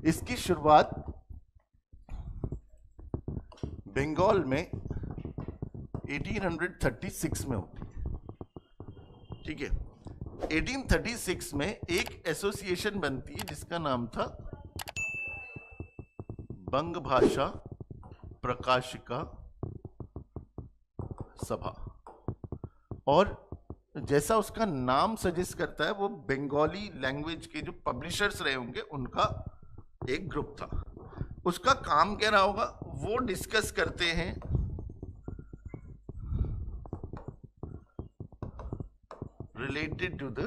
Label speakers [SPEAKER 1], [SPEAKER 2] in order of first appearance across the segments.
[SPEAKER 1] इसकी शुरुआत बंगाल में 1836 में होती है। ठीक है, 1836 में एक एसोसिएशन बनती है जिसका नाम था बंग भाषा प्रकाशिका सभा, और जैसा उसका नाम सजेस्ट करता है वो बंगाली लैंग्वेज के जो पब्लिशर्स रहे होंगे उनका एक ग्रुप था। उसका काम क्या रहा होगा, वो डिस्कस करते हैं related to the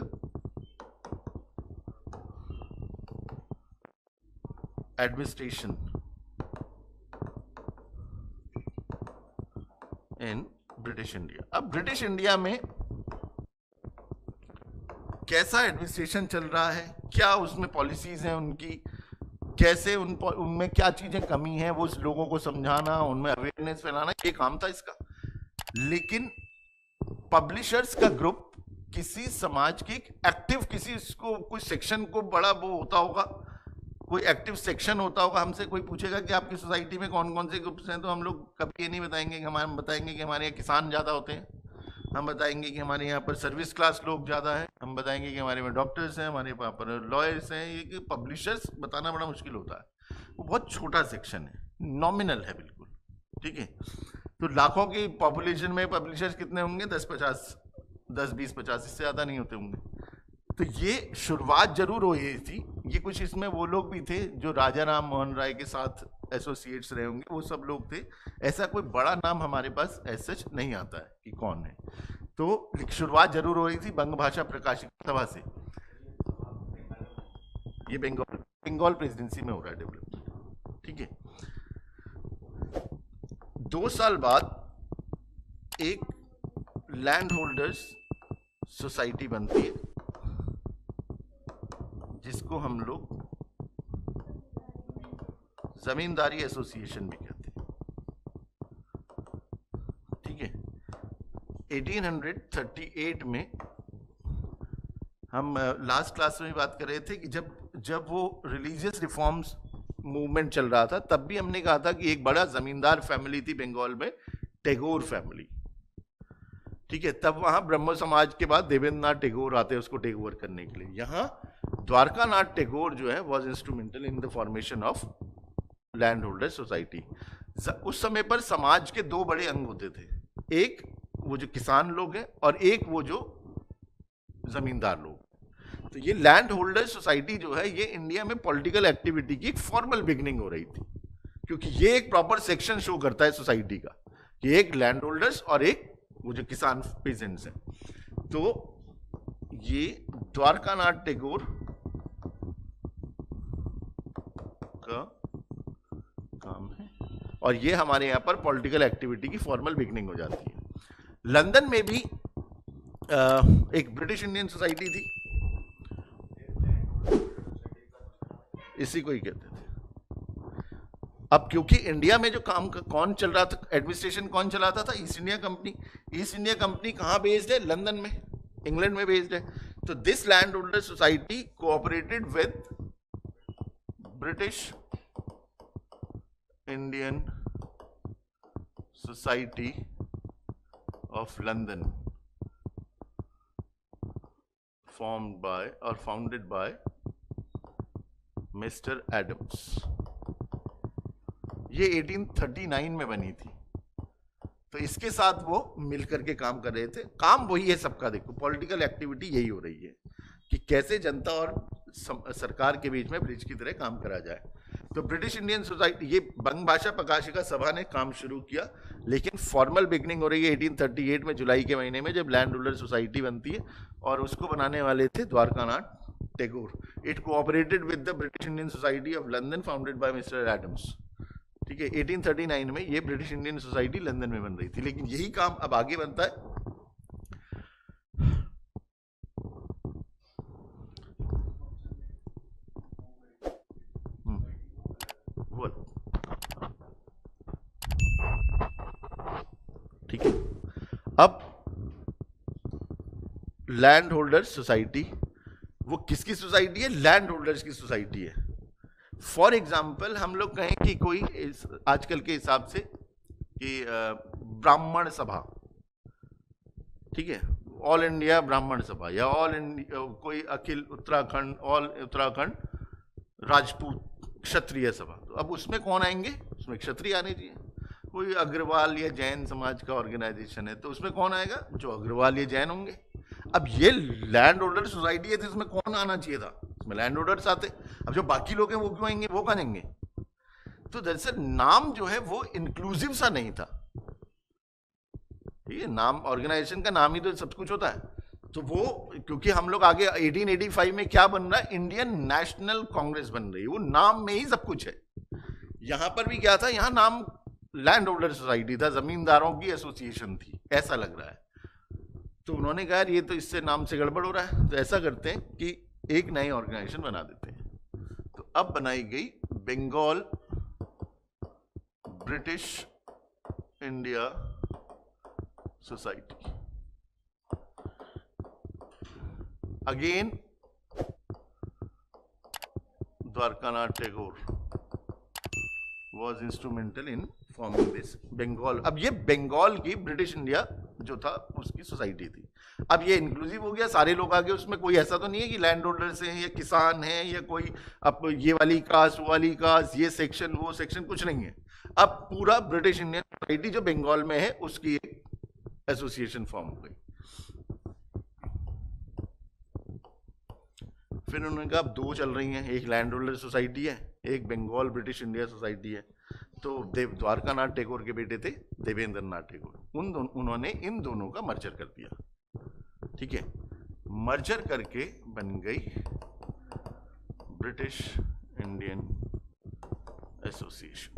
[SPEAKER 1] administration in British India. अब ब्रिटिश इंडिया में कैसा एडमिनिस्ट्रेशन चल रहा है, क्या उसमें पॉलिसीज हैं उनकी, कैसे उनमें क्या चीजें कमी है, वो लोगों को समझाना, उनमें अवेयरनेस फैलाना, ये काम था इसका। लेकिन पब्लिशर्स का ग्रुप किसी समाज की एक्टिव, किसी को कोई सेक्शन को बड़ा वो होता होगा, कोई एक्टिव सेक्शन होता होगा। हमसे कोई पूछेगा कि आपकी सोसाइटी में कौन कौन से ग्रुप्स हैं, तो हम लोग कभी ये नहीं बताएंगे कि हम बताएंगे कि हमारे यहाँ किसान ज़्यादा होते हैं, हम बताएंगे कि हमारे यहाँ पर सर्विस क्लास लोग ज़्यादा हैं, हम बताएंगे कि हमारे में डॉक्टर्स हैं, हमारे यहाँ पर लॉयर्स हैं। ये कि पब्लिशर्स बताना बड़ा मुश्किल होता है, वो बहुत छोटा सेक्शन है, नॉमिनल है बिल्कुल। ठीक है, तो लाखों की पॉपुलेशन में पब्लिशर्स कितने होंगे, 10 20 50, इससे ज़्यादा नहीं होते होंगे। तो ये शुरुआत जरूर हुई थी, ये कुछ इसमें वो लोग भी थे जो राजा राम मोहन राय के साथ एसोसिएट्स रहे होंगे, वो सब लोग थे। ऐसा कोई बड़ा नाम हमारे पास ऐसा नहीं आता है कि कौन है। तो शुरुआत जरूर हो रही थी बंग भाषा प्रकाशिका सभा से। ये बंगाल प्रेसिडेंसी में हो रहा है डेवलपमेंट। ठीक है, 2 साल बाद एक लैंड होल्डर्स सोसाइटी बनती है जिसको हम लोग जमींदारी एसोसिएशन भी कहते हैं। ठीक है, 1838 में हम लास्ट क्लास में बात कर रहे थे कि जब वो रिलीजियस रिफॉर्म्स मूवमेंट चल रहा था, तब भी हमने कहा था कि एक बड़ा जमींदार फैमिली थी बंगाल में, टैगोर फैमिली। ठीक है, तब वहां ब्रह्म समाज के बाद देवेंद्र नाथ टैगोर आते हैं उसको टेक ओवर करने के लिए। यहाँ द्वारका नाथ टैगोर जो है was instrumental in the formation of land holder society. उस समय पर समाज के 2 बड़े अंग होते थे, एक वो जो किसान लोग हैं और एक वो जो जमींदार लोग। तो ये लैंड होल्डर सोसाइटी जो है ये इंडिया में पॉलिटिकल एक्टिविटी की एक फॉर्मल बिगनिंग हो रही थी, क्योंकि ये एक प्रॉपर सेक्शन शो करता है सोसाइटी का कि एक लैंड होल्डर्स और एक वो जो किसान पेजेंट्स हैं। तो ये द्वारका नाथ टैगोर का काम है, और ये हमारे यहाँ पर पॉलिटिकल एक्टिविटी की फॉर्मल बिगनिंग हो जाती है। लंदन में भी एक ब्रिटिश इंडियन सोसाइटी थी, इसी को ही कहते थे। अब क्योंकि इंडिया में जो काम कौन चल रहा था, एडमिनिस्ट्रेशन कौन चलाता था, east India company. East India company कहाँ बेस्ड है, लंदन में, इंग्लैंड में बेस्ड है। तो this land holder society cooperated with British Indian society of London, formed by और फाउंडेड बाय मिस्टर एडम्स। ये 1839 में बनी थी। तो इसके साथ वो मिलकर के काम कर रहे थे। काम वही है सबका, देखो पॉलिटिकल एक्टिविटी यही हो रही है कि कैसे जनता और सरकार के बीच में ब्रिज की तरह काम करा जाए। तो ब्रिटिश इंडियन सोसाइटी, ये बंग भाषा प्रकाशिका सभा ने काम शुरू किया, लेकिन फॉर्मल बिगनिंग हो रही है 1838 में, जुलाई के महीने में, जब लैंड होल्डर सोसाइटी बनती है, और उसको बनाने वाले थे Dwarkanath Tagore. It cooperated with the British Indian society of London founded by mister Adams. ठीक है, 1839 में ये ब्रिटिश इंडियन सोसाइटी लंदन में बन रही थी। लेकिन यही काम अब आगे बनता है ठीक है। अब लैंड होल्डर्स सोसाइटी, वो किसकी सोसाइटी है, लैंड होल्डर्स की सोसाइटी है। फॉर एग्जाम्पल हम लोग कहें कि कोई आजकल के हिसाब से कि ब्राह्मण सभा, ठीक है, ऑल इंडिया ब्राह्मण सभा, या ऑल इंडिया कोई अखिल उत्तराखंड, ऑल उत्तराखंड राजपूत क्षत्रिय सभा, तो अब उसमें कौन आएंगे? उसमें क्षत्रिय आने चाहिए। कोई अग्रवाल या जैन समाज का ऑर्गेनाइजेशन है तो उसमें कौन आएगा? जो अग्रवाल या जैन होंगे। अब ये लैंड होल्डर सोसाइटी है तो इसमें कौन आना चाहिए था? इसमें लैंड होल्डर्स आते। अब जो बाकी लोग हैं वो क्यों आएंगे? वो कहाँ जाएंगे? तो दरअसल नाम जो है वो इंक्लूसिव सा नहीं था, ठीक है। नाम, ऑर्गेनाइजेशन का नाम ही तो सब कुछ होता है। तो वो क्योंकि हम लोग आगे 1885 में क्या बन रहा है? इंडियन नेशनल कांग्रेस बन रही है, वो नाम में ही सब कुछ है। यहां पर भी क्या था? यहां नाम लैंड होल्डर सोसाइटी था, जमींदारों की एसोसिएशन थी, ऐसा लग रहा है। तो उन्होंने कहा ये तो इससे नाम से गड़बड़ हो रहा है, तो ऐसा करते हैं कि एक नई ऑर्गेनाइजेशन बना देते हैं। तो अब बनाई गई Bengal British India society. Again Dwarkanath Tagore was instrumental in forming this Bengal. अब ये बंगाल की ब्रिटिश इंडिया जो था उसकी सोसाइटी थी। अब ये इंक्लूसिव हो गया, सारे लोग आ गए उसमें। कोई ऐसा तो नहीं है कि लैंड होल्डर्स हैं या किसान हैं या कोई अब ये वाली कास्ट वो वाली कास्ट, ये सेक्शन वो सेक्शन, कुछ नहीं है। अब पूरा ब्रिटिश इंडियन सोसाइटी जो बंगाल में है उसकी एक एसोसिएशन फॉर्म हो गई। फिर उन्होंने कहा अब दो चल रही हैं, एक लैंड होल्डर सोसाइटी है, एक बंगाल ब्रिटिश इंडिया सोसाइटी है। तो द्वारकानाथ टैगोर के बेटे थे देवेंद्र नाथ टैगोर, उन्होंने इन दोनों का मर्जर कर दिया, ठीक है। मर्जर करके बन गई ब्रिटिश इंडियन एसोसिएशन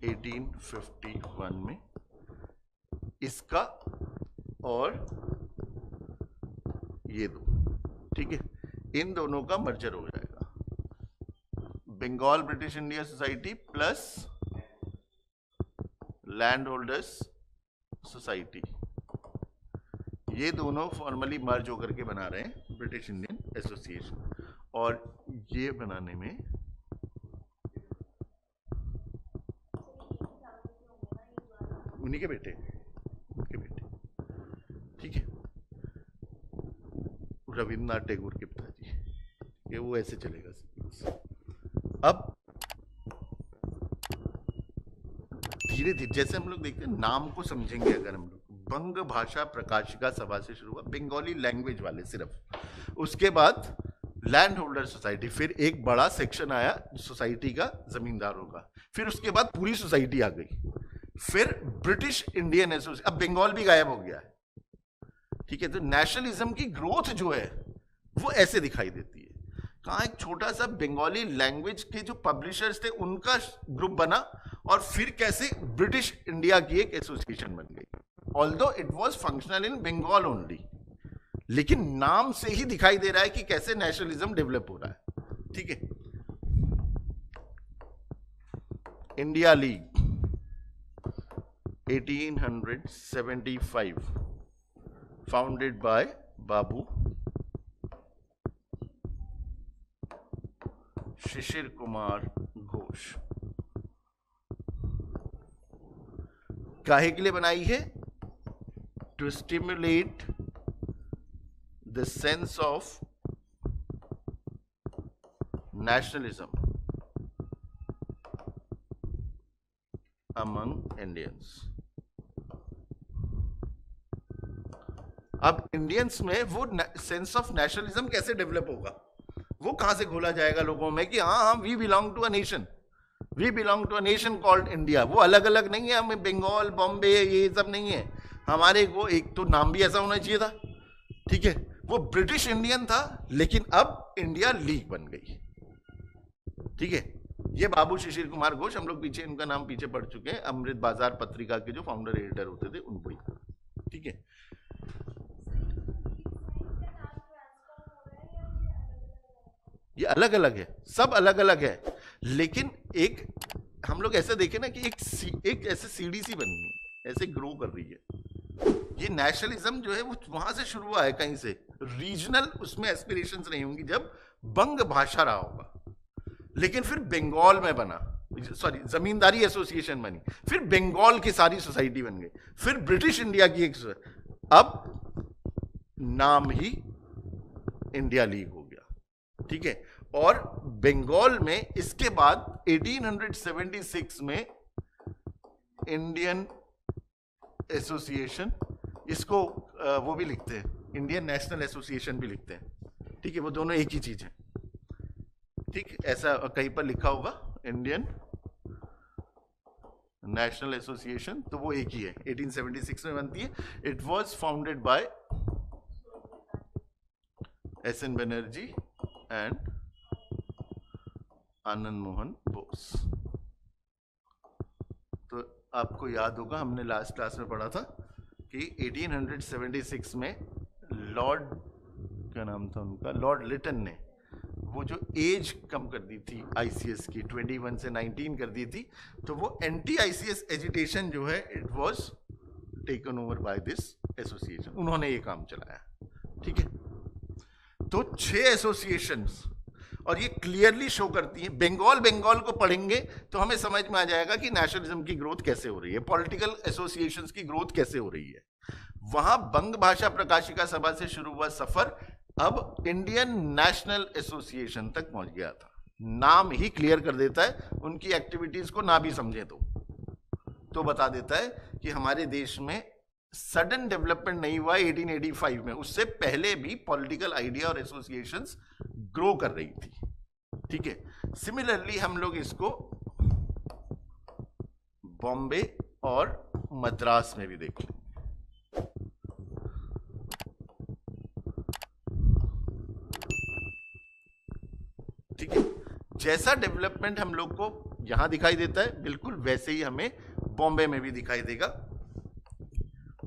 [SPEAKER 1] 1851 में। इसका और ये दो, ठीक है, इन दोनों का मर्जर हो जाएगा। Bengal British India society plus land holders society, ये दोनों फॉर्मली मर्ज होकर के बना रहे हैं ब्रिटिश इंडियन एसोसिएशन। और ये बनाने में उन्हीं के बेटे, उनके बेटे, ठीक है, रविन्द्रनाथ टैगोर के पिताजी, ये वो ऐसे चलेगा। अब धीरे धीरे जैसे हम लोग देखते हैं, नाम को समझेंगे अगर हम लोग, बंग भाषा प्रकाशिका सभा से शुरू हुआ, बंगाली लैंग्वेज वाले सिर्फ। उसके बाद लैंड होल्डर सोसाइटी, फिर एक बड़ा सेक्शन आया सोसाइटी का जमींदारों का, फिर उसके बाद पूरी सोसाइटी आ गई, फिर ब्रिटिश इंडियन एसोसिएशन। अब बंगाल भी गायब हो गया है, ठीक है। तो नेशनलिज्म की ग्रोथ जो है वो ऐसे दिखाई देती है। कहाँ एक छोटा सा बंगाली लैंग्वेज के जो पब्लिशर्स थे उनका ग्रुप बना, और फिर कैसे ब्रिटिश इंडिया की एक एसोसिएशन बन गई। Although it was functional in Bengal only, लेकिन नाम से ही दिखाई दे रहा है कि कैसे नेशनलिज्म डेवलप हो रहा है, ठीक है। India league 1875 founded by Babu Shishir Kumar Ghosh. काहे के लिए बनाई है? To stimulate the sense of nationalism among Indians. अब इंडियंस में वो सेंस ऑफ नेशनलिज्म कैसे डेवलप होगा? वो कहां से खोला जाएगा लोगों में कि हाँ हाँ we belong to a nation, we belong to a nation called India. वो अलग अलग नहीं है, हमें बंगाल बॉम्बे ये सब नहीं है हमारे। वो एक तो नाम भी ऐसा होना चाहिए था, ठीक है। वो ब्रिटिश इंडियन था, लेकिन अब इंडिया लीग बन गई, ठीक है। ये बाबू शिशिर कुमार घोष, हम लोग पीछे इनका नाम पीछे पढ़ चुके हैं, अमृत बाजार पत्रिका के जो फाउंडर एडिटर होते थे उनको ही, ठीक है। ये अलग अलग है, सब अलग अलग है, लेकिन एक हम लोग ऐसे देखें ना कि एक ऐसे सीढ़ी सी बनी है, ऐसे ग्रो कर रही है। ये नेशनलिज्म जो है वो वहां से शुरू हुआ है, कहीं से रीजनल उसमें एस्पिरेशंस नहीं होंगी। जब बंग भाषा रहा होगा, लेकिन फिर बंगाल में बना, सॉरी जमींदारी एसोसिएशन बनी, फिर बंगाल की सारी सोसाइटी बन गई, फिर ब्रिटिश इंडिया की एक, अब नाम ही इंडिया लीग हो गया, ठीक है। और बंगाल में इसके बाद 1876 में इंडियन एसोसिएशन, इसको वो भी लिखते हैं इंडियन नेशनल एसोसिएशन भी लिखते हैं, ठीक है, वो दोनों एक ही चीज है, ठीक, ऐसा कहीं पर लिखा होगा इंडियन नेशनल एसोसिएशन, तो वो एक ही है, 1876 में बनती है। It was founded by S N. Banerjee and Anand Mohan Bose. तो आपको याद होगा, हमने लास्ट क्लास में पढ़ा था कि 1876 में लॉर्ड, क्या नाम था उनका, लॉर्ड लिटन ने वो जो एज कम कर दी थी आईसीएस की, 21 से 19 कर दी थी, तो वो एंटी आईसीएस एजिटेशन जो है, it was taken over by this association, उन्होंने ये काम चलाया, ठीक है। तो 6 एसोसिएशंस, और ये क्लियरली शो करती है, बंगाल को पढ़ेंगे तो हमें समझ में आ जाएगा कि नेशनलिज्म की ग्रोथ कैसे हो रही है, पॉलिटिकल एसोसिएशंस की ग्रोथ कैसे हो रही है। वहां बंग भाषा प्रकाशिका सभा से शुरू हुआ सफर अब इंडियन नेशनल एसोसिएशन तक पहुंच गया था। नाम ही क्लियर कर देता है, उनकी एक्टिविटीज को ना भी समझे तो बता देता है कि हमारे देश में सडन डेवलपमेंट नहीं हुआ 1885 में, उससे पहले भी पॉलिटिकल आइडिया और एसोसिएशंस ग्रो कर रही थी, ठीक है। सिमिलरली हम लोग इसको बॉम्बे और मद्रास में भी देख लेंगे, ठीक है। जैसा डेवलपमेंट हम लोग को यहां दिखाई देता है, बिल्कुल वैसे ही हमें बॉम्बे में भी दिखाई देगा,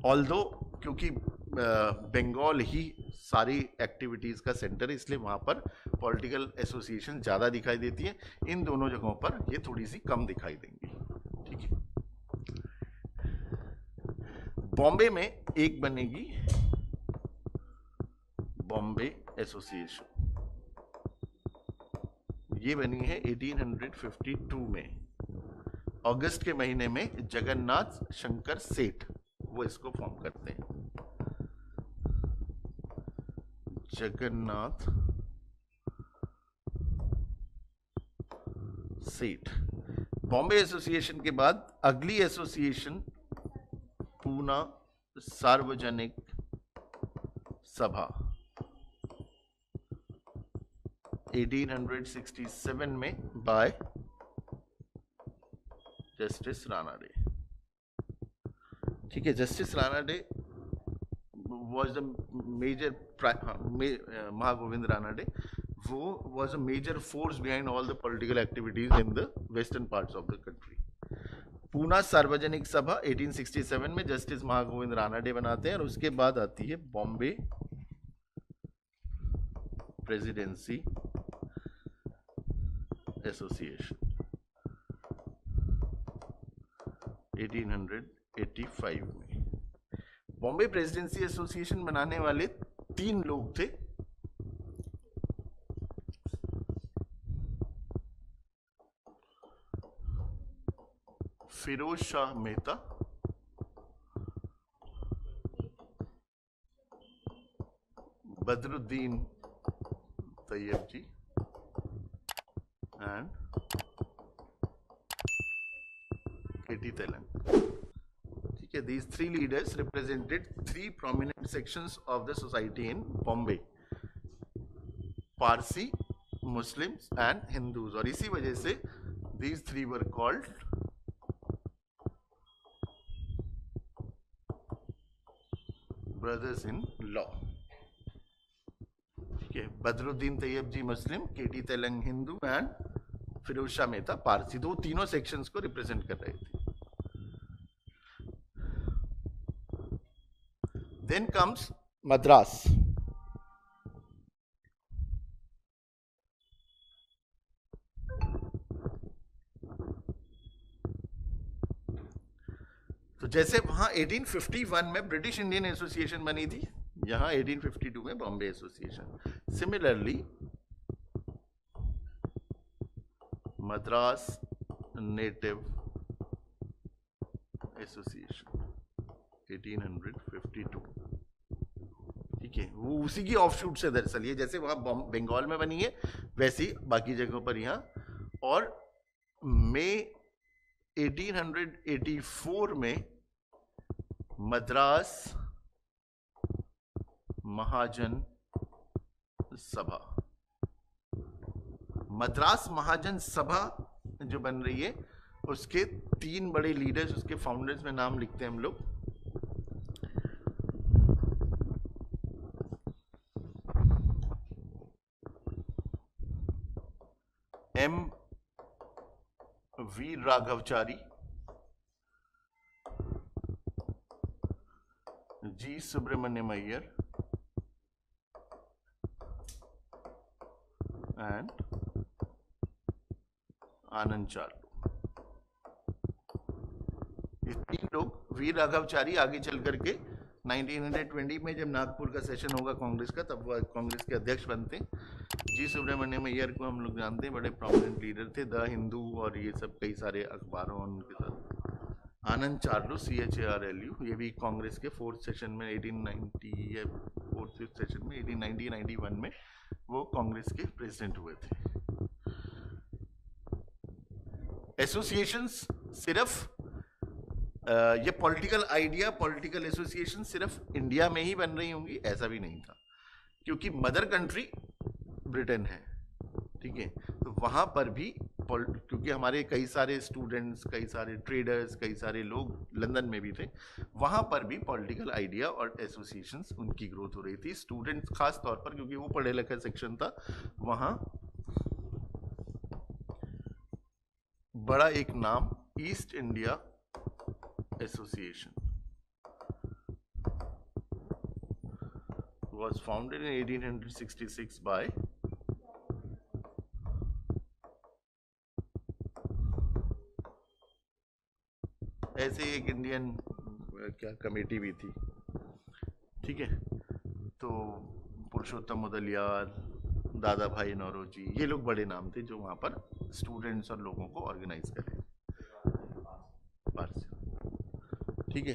[SPEAKER 1] ऑल्दो क्योंकि बंगाल ही सारी एक्टिविटीज का सेंटर है, इसलिए वहां पर पॉलिटिकल एसोसिएशन ज्यादा दिखाई देती है, इन दोनों जगहों पर ये थोड़ी सी कम दिखाई देंगी, ठीक है। बॉम्बे में एक बनेगी बॉम्बे एसोसिएशन, ये बनी है 1852 में, अगस्त के महीने में जगन्नाथ शंकर सेठ वो इसको फॉर्म करते हैं, जगन्नाथ सेठ। बॉम्बे एसोसिएशन के बाद अगली एसोसिएशन पूना सार्वजनिक सभा 1867 में बाय जस्टिस राणा डे, ठीक है। Justice Rana day was the major, Mahagovind Rana Day, वो was a major force behind all the political activities in the western parts of the country. Poona सार्वजनिक सभा 1867 में जस्टिस महागोविंद राणा डे बनाते हैं, और उसके बाद आती है बॉम्बे प्रेसिडेंसी एसोसिएशन 1885 में। बॉम्बे प्रेसिडेंसी एसोसिएशन बनाने वाले 3 लोग थे, फिरोज शाह मेहता, बदरुद्दीन तैयब जी एंड केटी तेलंग, ठीक है। These 3 leaders represented 3 prominent sections of the society in Bombay, Parsi, Muslims and Hindus, और इसी वजह से these 3 were called brothers in law, ठीक है। बदरुद्दीन तैयब जी मुस्लिम, केटी तेलंग हिंदू एंड फिरोज शाह मेहता पारसी, दो तीनों सेक्शंस को रिप्रेजेंट कर रहे थे। Then comes Madras. तो जैसे वहां 1851 में ब्रिटिश इंडियन एसोसिएशन बनी थी, यहां 1852 में Bombay association. Similarly Madras native association 1852। ठीक है, वो उसी की ऑफशूट से दरअसल ये जैसे वहां बंगाल में बनी है वैसी बाकी जगहों पर यहाँ। और मई 1884 में मद्रास महाजन सभा, मद्रास महाजन सभा जो बन रही है उसके 3 बड़े लीडर्स, उसके फाउंडर्स में नाम लिखते हैं हम लोग। M V Raghavachari, G Subramania Iyer and Anand Charlu. ये 3 लोग, वी राघवचारी आगे चल करके 1920 में जब नागपुर का सेशन होगा कांग्रेस का तब वह कांग्रेस के अध्यक्ष बनते हैं। जी सुब्रमण्यम अय्यर को हम लोग जानते हैं, बड़े प्रोमिनेंट लीडर थे, द हिंदू और ये सब कई सारे अखबारों उनके साथ। आनंद चार्लू CHARLU, ये भी कांग्रेस के 4th सेशन में 1890 या 4th सेशन में 1890-91 में वो कांग्रेस के प्रेसिडेंट हुए थे। एसोसिएशंस सिर्फ ये पॉलिटिकल आइडिया, पॉलिटिकल एसोसिएशन सिर्फ इंडिया में ही बन रही होंगी ऐसा भी नहीं था, क्योंकि मदर कंट्री ब्रिटेन है। ठीक है, तो वहां पर भी क्योंकि हमारे कई सारे स्टूडेंट्स, कई सारे ट्रेडर्स, कई सारे लोग लंदन में भी थे, वहां पर भी पॉलिटिकल आइडिया और एसोसिएशंस उनकी ग्रोथ हो रही थी। स्टूडेंट्स खास तौर पर, क्योंकि वो पढ़े लिखे सेक्शन था, वहां बड़ा एक नाम east India association was founded in 1866 by ऐसे एक इंडियन क्या कमेटी भी थी। ठीक है, तो पुरुषोत्तम मुदलियार, दादा भाई नौरोजी, ये लोग बड़े नाम थे जो वहां पर स्टूडेंट्स और लोगों को ऑर्गेनाइज करें। ठीक है,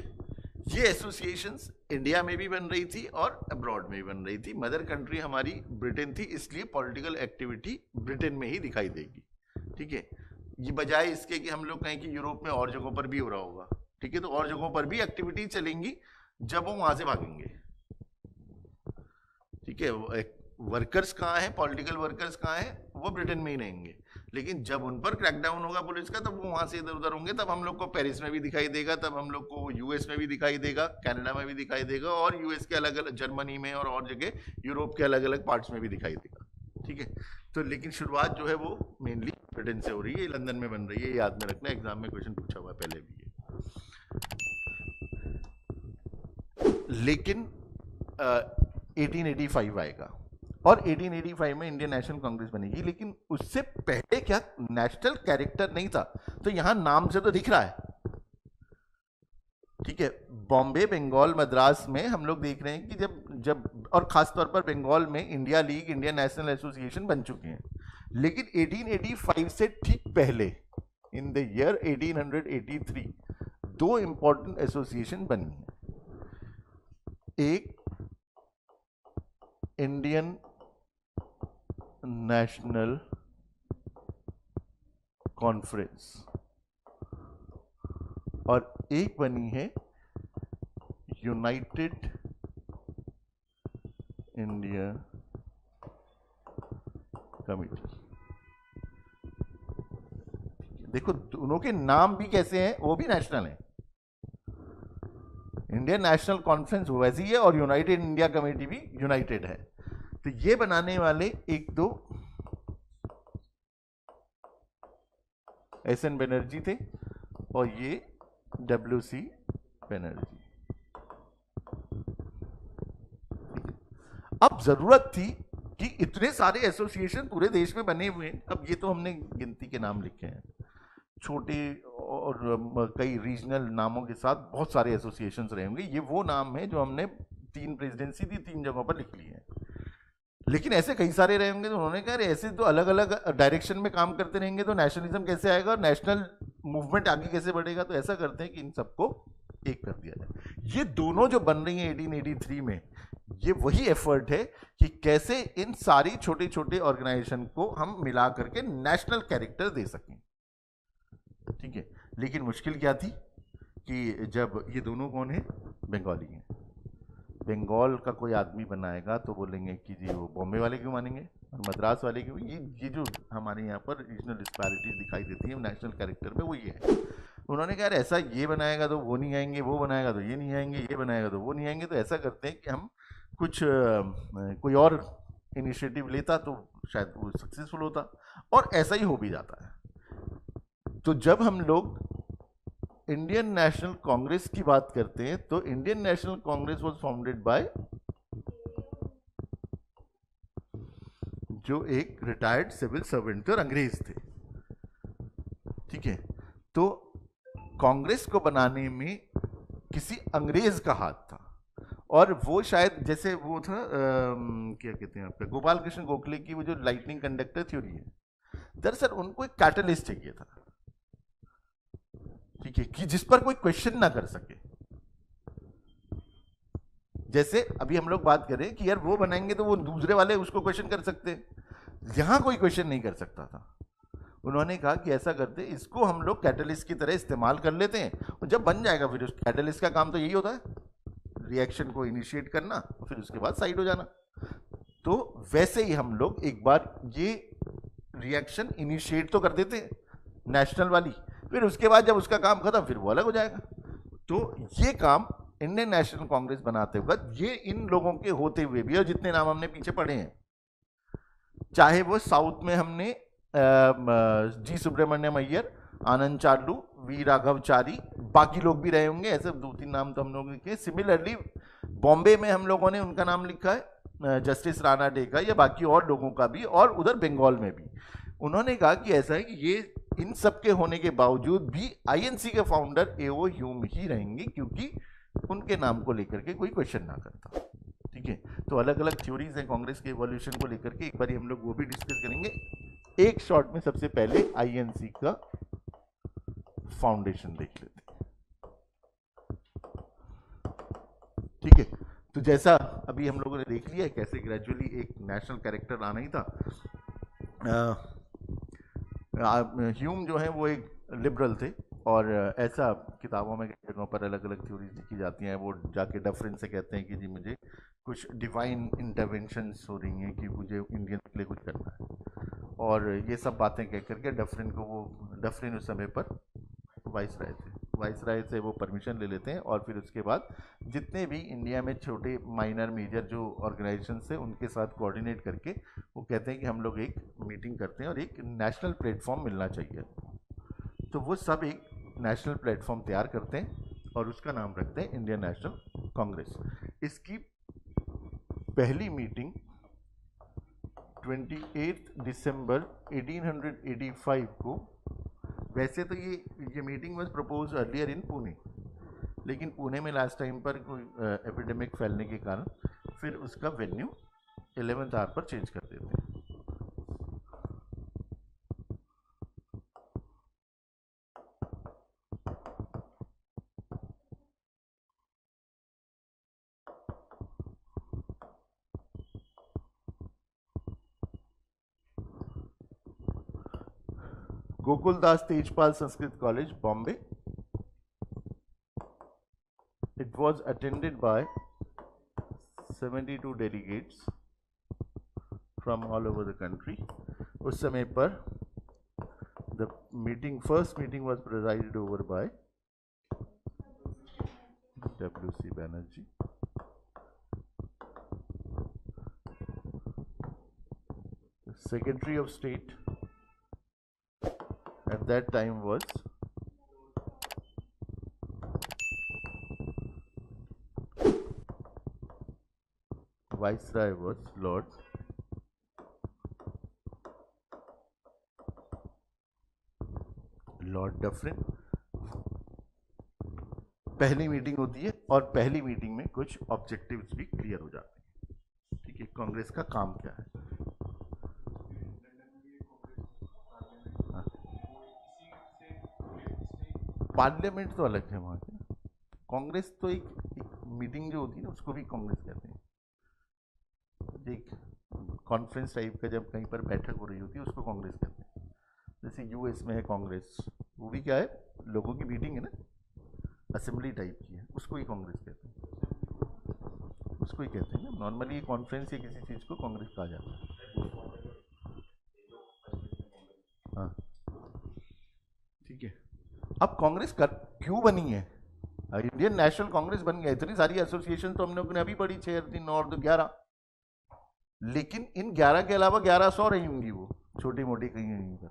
[SPEAKER 1] ये एसोसिएशंस इंडिया में भी बन रही थी और अब्रॉड में भी बन रही थी। मदर कंट्री हमारी ब्रिटेन थी, इसलिए पॉलिटिकल एक्टिविटी ब्रिटेन में ही दिखाई देगी। ठीक है, ये बजाय इसके कि हम लोग कहें कि यूरोप में और जगहों पर भी हो रहा होगा। ठीक है, तो और जगहों पर भी एक्टिविटी चलेंगी जब वो वहां से भागेंगे। ठीक है, वर्कर्स कहाँ हैं, पॉलिटिकल वर्कर्स कहाँ हैं, वो ब्रिटेन में ही रहेंगे, लेकिन जब उन पर क्रैकडाउन होगा पुलिस का तब वो वहां से इधर उधर होंगे। तब हम लोग को पेरिस में भी दिखाई देगा, तब हम लोग को यूएस में भी दिखाई देगा, कनाडा में भी दिखाई देगा, और यूएस के अलग अलग, जर्मनी में और जगह यूरोप के अलग अलग पार्ट्स में भी दिखाई देगा। ठीक है, तो लेकिन शुरुआत जो है वो मेनली ब्रिटेन से हो रही है, लंदन में बन रही है, याद में रखना, एग्जाम में क्वेश्चन पूछा हुआ है पहले भी है। लेकिन 1885 आएगा और 1885 में इंडियन नेशनल कांग्रेस बनेगी, लेकिन उससे पहले क्या नेशनल कैरेक्टर नहीं था। तो यहां नाम से तो दिख रहा है। ठीक है, बॉम्बे, बंगाल, मद्रास में हम लोग देख रहे हैं कि जब और खास तौर पर बंगाल में India league, Indian national association बन चुके हैं। लेकिन 1885 से ठीक पहले, in the year 1883, 2 important association बनी है। एक इंडियन नेशनल कॉन्फ्रेंस और एक बनी है यूनाइटेड इंडिया कमिटी। देखो दोनों के नाम भी कैसे हैं, वो भी नेशनल है। इंडियन नेशनल कॉन्फ्रेंस वैसी है और यूनाइटेड इंडिया कमेटी भी यूनाइटेड है। तो ये बनाने वाले 1-2 SN बनर्जी थे और ये WC बनर्जी। अब जरूरत थी कि इतने सारे एसोसिएशन पूरे देश में बने हुए हैं। अब ये तो हमने गिनती के नाम लिखे हैं, छोटे और कई रीजनल नामों के साथ बहुत सारे एसोसिएशंस रहे होंगे। ये वो नाम है जो हमने 3 प्रेसिडेंसी थी 3 जगहों पर लिख ली है। लेकिन ऐसे कई सारे रहे होंगे तो उन्होंने कहा अरे ऐसे तो अलग अलग डायरेक्शन में काम करते रहेंगे तो नेशनलिज्म कैसे आएगा और नेशनल मूवमेंट आगे कैसे बढ़ेगा। तो ऐसा करते हैं कि इन सबको एक कर दिया जाए। ये दोनों जो बन रही हैं 1883 में, ये वही एफर्ट है कि कैसे इन सारी छोटे छोटे ऑर्गेनाइजेशन को हम मिला करके नेशनल कैरेक्टर दे सकें। ठीक है, लेकिन मुश्किल क्या थी कि जब ये दोनों कौन है, बंगाली हैं, बंगाल का कोई आदमी बनाएगा तो बोलेंगे कि जी वो बॉम्बे वाले क्यों मानेंगे और मद्रास वाले क्यों। ये जो हमारे यहाँ पर रीजनल डिस्पैरिटीज दिखाई देती है नेशनल कैरेक्टर में, वो ये है। उन्होंने कहा ऐसा ये बनाएगा तो वो नहीं आएंगे, वो बनाएगा तो ये नहीं आएंगे, ये बनाएगा तो वो नहीं आएंगे। तो ऐसा करते हैं कि हम कुछ कोई और इनिशिएटिव लेता तो शायद वो सक्सेसफुल होता, और ऐसा ही हो भी जाता है। तो जब हम लोग इंडियन नेशनल कांग्रेस की बात करते हैं तो Indian national Congress was founded bye जो एक रिटायर्ड सिविल सर्वेंट थे और अंग्रेज थे। ठीक है, तो कांग्रेस को बनाने में किसी अंग्रेज का हाथ था, और वो शायद जैसे वो था क्या कहते हैं आपका गोपाल कृष्ण गोखले की वो जो लाइटनिंग कंडक्टर थ्योरी है, दरअसल उनको एक कैटलिस्ट चाहिए था। ठीक है, कि जिस पर कोई क्वेश्चन ना कर सके। जैसे अभी हम लोग बात करें कि यार वो बनाएंगे तो वो दूसरे वाले उसको क्वेश्चन कर सकते, यहां कोई क्वेश्चन नहीं कर सकता था। उन्होंने कहा कि ऐसा करते इसको हम लोग कैटलिस्ट की तरह इस्तेमाल कर लेते हैं, और जब बन जाएगा फिर उस कैटलिस्ट का काम तो यही होता है, रिएक्शन को इनिशिएट करना और फिर उसके बाद साइड हो जाना। तो वैसे ही हम लोग एक बार ये रिएक्शन इनिशिएट तो कर देते हैं नेशनल वाली, फिर उसके बाद जब उसका काम खत्म फिर वो अलग हो जाएगा। तो ये काम इंडियन नेशनल कांग्रेस बनाते वक्त ये इन लोगों के होते हुए भी, और जितने नाम हमने पीछे पढ़े हैं, चाहे वो साउथ में हमने जी सुब्रमण्यम अय्यर, आनंद चार्लू, वी राघवचारी, बाकी लोग भी रहे होंगे, ऐसे 2-3 नाम तो हम लोगों ने लिखे। सिमिलरली बॉम्बे में हम लोगों ने उनका नाम लिखा है, जस्टिस राणा डे का, या बाकी और लोगों का भी, और उधर बंगाल में भी। उन्होंने कहा कि ऐसा है कि ये इन सब के होने के बावजूद भी आईएनसी के फाउंडर एओ ह्यूम ही रहेंगे, क्योंकि उनके नाम को लेकर के कोई क्वेश्चन ना करता। ठीक है, तो अलग अलग थ्योरीज हैं कांग्रेस के इवोल्यूशन को लेकर के, एक बार हम लोग वो भी डिस्कस करेंगे एक शॉर्ट में। सबसे पहले आईएनसी का फाउंडेशन देख लेते हैं। ठीक है, तो जैसा अभी हम लोगों ने देख लिया कैसे ग्रेजुअली एक नेशनल कैरेक्टर आना ही था। ह्यूम जो है वो एक लिबरल थे, और ऐसा किताबों में जगहों पर अलग अलग थ्योरीज लिखी जाती हैं। वो जाके डफरिन से कहते हैं कि जी मुझे कुछ डिवाइन इंटरवेंशंस हो रही हैं कि मुझे इंडियन के लिए कुछ करना है, और ये सब बातें कह करके डफरिन को, वो डफरिन उस समय पर वाइसराय थे, वाइसराय से वो परमिशन ले लेते हैं, और फिर उसके बाद जितने भी इंडिया में छोटे माइनर मेजर जो ऑर्गेनाइजेशन थे उनके साथ कोऑर्डिनेट करके वो कहते हैं कि हम लोग एक मीटिंग करते हैं और एक नेशनल प्लेटफॉर्म मिलना चाहिए। तो वो सब एक नेशनल प्लेटफॉर्म तैयार करते हैं और उसका नाम रखते हैं इंडियन नेशनल कांग्रेस। इसकी पहली मीटिंग 28 दिसंबर 1885 को, वैसे तो ये meeting was propose earlier in Pune, लेकिन पुणे में लास्ट टाइम पर कोई एपिडेमिक फैलने के कारण फिर उसका वेन्यू 11th आवर पर चेंज कर देते हैं। Gokuldas Tejpal Sanskrit college, Bombay. It was attended by 72 delegates from all over the country. उस समय पर the first meeting was presided over by W.C. Banerjee. The Secretary of State at that time was Viceroy was Lord Dufferin. पहली meeting होती है और पहली meeting में कुछ ऑब्जेक्टिव्स भी क्लियर हो जाते हैं. ठीक है, कांग्रेस का काम क्या है? पार्लियामेंट तो अलग है वहाँ के। कांग्रेस तो एक मीटिंग जो होती है ना उसको भी कांग्रेस कहते हैं। एक कॉन्फ्रेंस टाइप का जब कहीं पर बैठक हो रही होती है उसको कांग्रेस कहते हैं। जैसे यूएस में है कांग्रेस, वो भी क्या है, लोगों की मीटिंग है ना, असेंबली टाइप की है, उसको ही कांग्रेस कहते हैं। उसको ही कहते हैं ना, नॉर्मली कॉन्फ्रेंस या किसी चीज़ को कांग्रेस कहा जाता है। हाँ ठीक है। अब कांग्रेस क्यों बनी है? इंडियन नेशनल कांग्रेस बन गया, इतनी सारी एसोसिएशन तो हम लोग ने अभी पढ़ी, 6 3 और 11, लेकिन इन 11 के अलावा 1100 रही होंगी वो छोटी मोटी कहीं कहीं पर।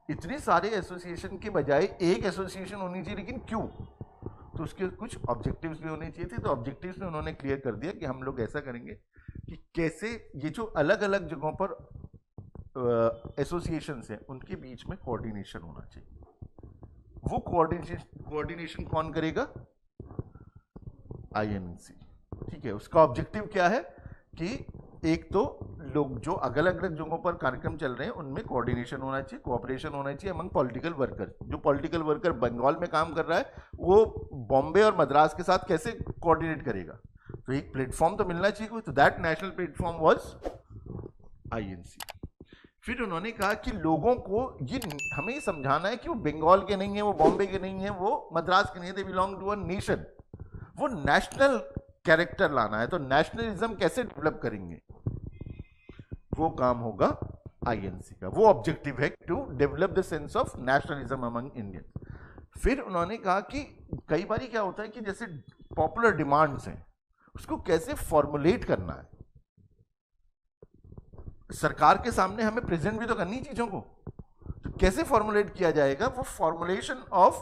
[SPEAKER 1] इतने सारे एसोसिएशन के बजाय एक एसोसिएशन होनी चाहिए, लेकिन क्यों? तो उसके कुछ ऑब्जेक्टिव्स भी होने चाहिए थे। तो ऑब्जेक्टिव्स में उन्होंने क्लियर कर दिया कि हम लोग ऐसा करेंगे कि कैसे ये जो अलग अलग जगहों पर एसोसिएशंस हैं उनके बीच में कोऑर्डिनेशन होना चाहिए। वो कोऑर्डिनेशन कौन करेगा? आईएनसी। ठीक है, उसका ऑब्जेक्टिव क्या है कि एक तो लोग जो अलग अलग जगहों पर कार्यक्रम चल रहे हैं उनमें कोऑर्डिनेशन होना चाहिए, कोऑपरेशन होना चाहिए अमंग पॉलिटिकल वर्कर। जो पॉलिटिकल वर्कर बंगाल में काम कर रहा है वो बॉम्बे और मद्रास के साथ कैसे कोऑर्डिनेट करेगा? तो एक प्लेटफॉर्म तो मिलना चाहिए। तो that national platform was INC. फिर उन्होंने कहा कि लोगों को ये हमें ये समझाना है कि वो बंगाल के नहीं है, वो बॉम्बे के नहीं है, वो मद्रास के नहीं है, they belong to a nation. वो नेशनल कैरेक्टर लाना है। तो नेशनलिज्म कैसे डेवलप करेंगे, वो काम होगा आईएनसी का। वो ऑब्जेक्टिव है to develop the sense of nationalism among Indians. फिर उन्होंने कहा कि कई बार क्या होता है कि जैसे पॉपुलर डिमांड्स हैं उसको कैसे फॉर्मुलेट करना है। सरकार के सामने हमें प्रेजेंट भी तो करनी चीजों को, तो कैसे फॉर्मुलेट किया जाएगा? वो फॉर्मुलेशन ऑफ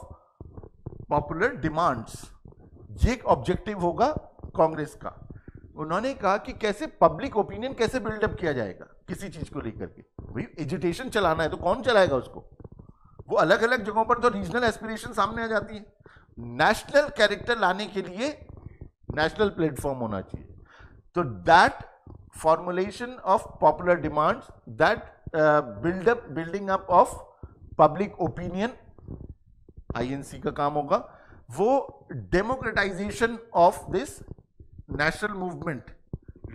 [SPEAKER 1] पॉपुलर डिमांड्स, ये एक ऑब्जेक्टिव होगा कांग्रेस का। उन्होंने कहा कि कैसे पब्लिक ओपिनियन कैसे बिल्डअप किया जाएगा किसी चीज को लेकर के। भाई एजिटेशन चलाना है तो कौन चलाएगा उसको? वो अलग अलग जगहों पर तो रीजनल एस्पिरेशन सामने आ जाती है। नेशनल कैरेक्टर लाने के लिए नेशनल प्लेटफॉर्म होना चाहिए। तो that formulation of popular demands, that building up of public opinion INC का काम होगा। वो democratisation of this national movement,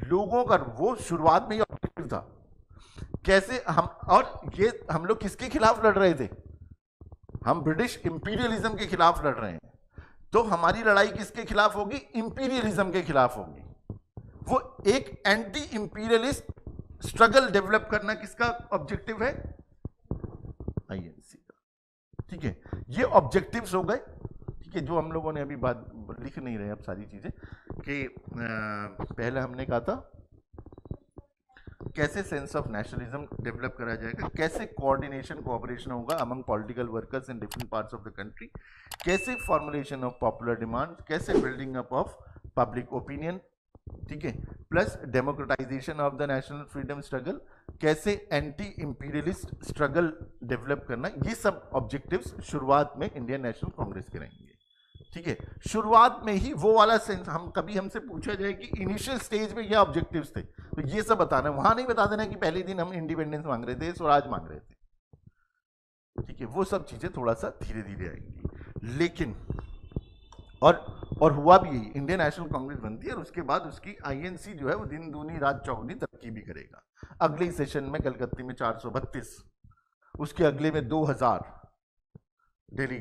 [SPEAKER 1] लोगों का वो शुरुआत में ही ऑब्जेक्टिव था। कैसे हम, और ये हम लोग किसके खिलाफ लड़ रहे थे? हम ब्रिटिश इंपीरियलिज्म के खिलाफ लड़ रहे हैं। तो हमारी लड़ाई किसके खिलाफ होगी? इंपीरियलिज्म के खिलाफ होगी। वो एक एंटी इंपीरियलिस्ट स्ट्रगल डेवलप करना किसका ऑब्जेक्टिव है? आईएनसी का। ठीक है, ये ऑब्जेक्टिव्स हो गए। ठीक है, जो हम लोगों ने अभी बात लिख नहीं रहे अब सारी चीजें कि पहले हमने कहा था कैसे सेंस ऑफ नेशनलिज्म डेवलप करा जाएगा, कैसे कोऑर्डिनेशन कोऑपरेशन होगा among political workers in different parts of the country, कैसे फॉर्मुलेशन ऑफ पॉपुलर डिमांड, कैसे building up of public opinion, ठीक है, plus democratisation of the national freedom struggle, कैसे anti imperialist struggle develop करना। ये सब objectives शुरुआत में इंडियन नेशनल कांग्रेस के रहेंगे। ठीक है, शुरुआत में ही वो वाला सेंस, हम कभी हमसे पूछा जाए कि इनिशियल स्टेज में ये ऑब्जेक्टिव्स थे तो ये सब बताना, वहां नहीं बता देना कि पहले दिन हम इंडिपेंडेंस मांग रहे थे, स्वराज मांग रहे थे। ठीक है, वो सब चीजें थोड़ा सा धीरे धीरे आएंगी। लेकिन और हुआ भी यही, इंडियन नेशनल कांग्रेस बनती है और उसके बाद उसकी आईएनसी जो है वो दिन दूनी रात चौगुनी तरक्की भी करेगा। अगले सेशन में कलकत्ते में 432, उसके अगले में 2000 दिल्ली